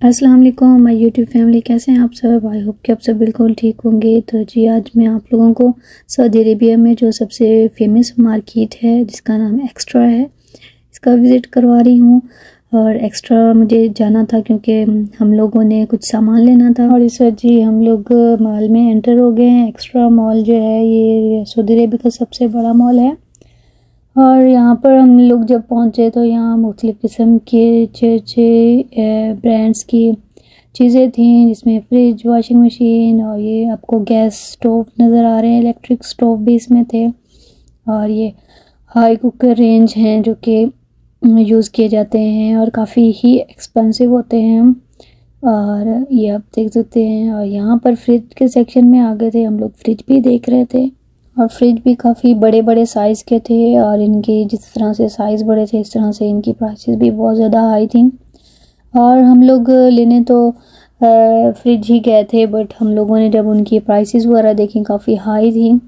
अस्सलाम वालेकुम my YouTube family, कैसे हैं आप सब। आई होप कि आप सब बिल्कुल ठीक होंगे। तो जी आज मैं आप लोगों को सऊदी अरेबिया में जो सबसे फेमस मार्केट है जिसका नाम एक्स्ट्रा है, इसका विज़िट करवा रही हूँ। और एक्स्ट्रा मुझे जाना था क्योंकि हम लोगों ने कुछ सामान लेना था। और इस वक्त जी हम लोग मॉल में एंटर हो गए हैं। एक्स्ट्रा मॉल जो है ये सऊदी अरेबिया का सबसे बड़ा मॉल है। और यहाँ पर हम लोग जब पहुँचे तो यहाँ मुख्तलिफ़ किस्म के अच्छे ब्रांड्स की चीज़ें थी, जिसमें फ्रिज, वॉशिंग मशीन और ये आपको गैस स्टोव नज़र आ रहे हैं। इलेक्ट्रिक स्टोव भी इसमें थे। और ये हाई कुकर रेंज हैं जो कि यूज़ किए जाते हैं और काफ़ी ही एक्सपेंसिव होते हैं। और ये आप देख सकते हैं। और यहाँ पर फ्रिज के सेक्शन में आ गए थे हम लोग, फ्रिज भी देख रहे थे। और फ्रिज भी काफ़ी बड़े बड़े साइज़ के थे और इनकी जिस तरह से साइज़ बड़े थे इस तरह से इनकी प्राइसेस भी बहुत ज़्यादा हाई थी। और हम लोग लेने तो फ्रिज ही गए थे, बट हम लोगों ने जब उनकी प्राइसेस वगैरह देखी काफ़ी हाई थी,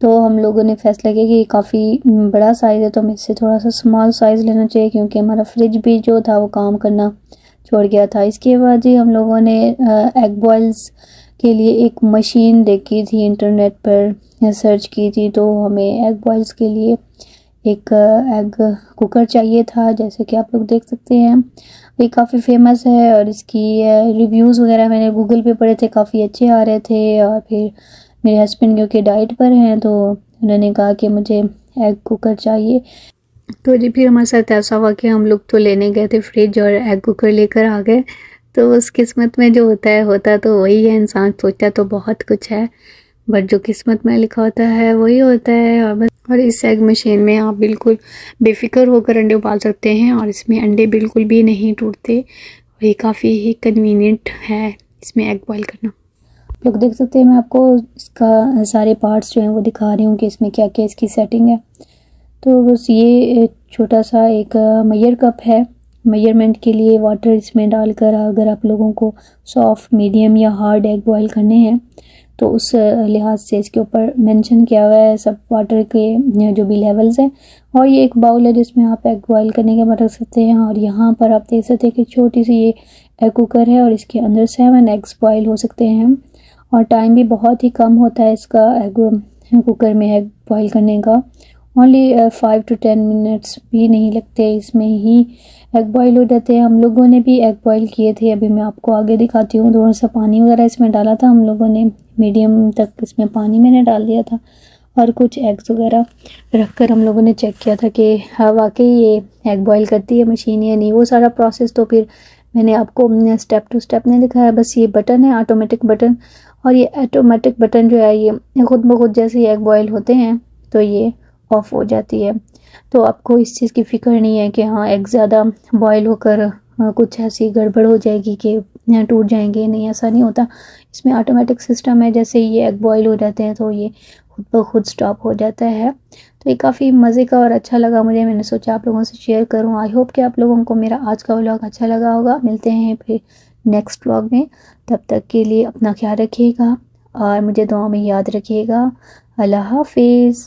तो हम लोगों ने फैसला किया कि काफ़ी बड़ा साइज़ है तो हमें इससे थोड़ा सा स्मॉल साइज़ लेना चाहिए, क्योंकि हमारा फ्रिज भी जो था वो काम करना छोड़ गया था। इसके बाद ही हम लोगों ने एग बॉयल्स के लिए एक मशीन देखी थी, इंटरनेट पर सर्च की थी, तो हमें एग बॉयल्स के लिए एक एग कुकर चाहिए था। जैसे कि आप लोग देख सकते हैं ये काफ़ी फेमस है और इसकी रिव्यूज़ वगैरह मैंने गूगल पे पढ़े थे, काफ़ी अच्छे आ रहे थे। और फिर मेरे हस्बैंड क्योंकि डाइट पर हैं तो उन्होंने कहा कि मुझे एग कुकर चाहिए। तो जी फिर हमारे साथ ऐसा हुआ कि हम लोग तो लेने गए थे फ्रिज और एग कुकर लेकर आ गए। तो उस किस्मत में जो होता है होता तो वही है। इंसान सोचता तो बहुत कुछ है, बट जो किस्मत में लिखा होता है वही होता है। और बस और इस एग मशीन में आप बिल्कुल बेफिक्र होकर अंडे उबाल सकते हैं और इसमें अंडे बिल्कुल भी नहीं टूटते। और ये काफ़ी ही कन्वीनियंट है इसमें एग बॉयल करना। लोग देख सकते हैं, मैं आपको इसका सारे पार्ट्स जो हैं वो दिखा रही हूँ कि इसमें क्या क्या इसकी सेटिंग है। तो बस ये एक छोटा सा एक मेजर कप है। मेजरमेंट के लिए वाटर इसमें डालकर अगर आप लोगों को सॉफ्ट, मीडियम या हार्ड एग बॉयल करने हैं तो उस लिहाज से इसके ऊपर मेंशन किया हुआ है सब वाटर के जो भी लेवल्स हैं। और ये एक बाउल है जिसमें आप एग बॉयल करने के बाद रख सकते हैं। और यहाँ पर आप देख सकते हैं कि छोटी सी ये एग कुकर है और इसके अंदर 7 एग्स बॉयल हो सकते हैं। और टाइम भी बहुत ही कम होता है इसका एग कुकर में एग बॉयल करने का। ओनली 5 to 10 मिनट्स भी नहीं लगते, इसमें ही एग बॉयल हो जाते हैं। हम लोगों ने भी एग बॉयल किए थे, अभी मैं आपको आगे दिखाती हूँ। थोड़ा सा पानी वगैरह इसमें डाला था हम लोगों ने, मीडियम तक इसमें पानी मैंने डाल दिया था। और कुछ एग्स वगैरह रख कर हम लोगों ने चेक किया था कि हाँ वाकई ये एग बॉयल करती है मशीन या नहीं, वो सारा प्रोसेस तो फिर मैंने आपको स्टेप टू स्टेप नहीं दिखाया। बस ये बटन है ऑटोमेटिक बटन, और ये ऑटोमेटिक बटन जो है ये खुद ब खुद जैसे ही एग बॉयल होते हैं तो ये ऑफ हो जाती है। तो आपको इस चीज़ की फ़िक्र नहीं है कि हाँ एग ज़्यादा बॉयल होकर कुछ ऐसी गड़बड़ हो जाएगी कि टूट जाएंगे, नहीं ऐसा नहीं होता। इसमें ऑटोमेटिक सिस्टम है, जैसे ये एग बॉयल हो जाते हैं तो ये खुद ब खुद स्टॉप हो जाता है। तो ये काफ़ी मज़े का और अच्छा लगा मुझे, मैंने सोचा आप लोगों से शेयर करूँ। आई होप कि आप लोगों को मेरा आज का व्लॉग अच्छा लगा होगा। मिलते हैं फिर नेक्स्ट व्लॉग में, तब तक के लिए अपना ख्याल रखिएगा और मुझे दुआ में याद रखिएगा। अल्लाह हाफिज़।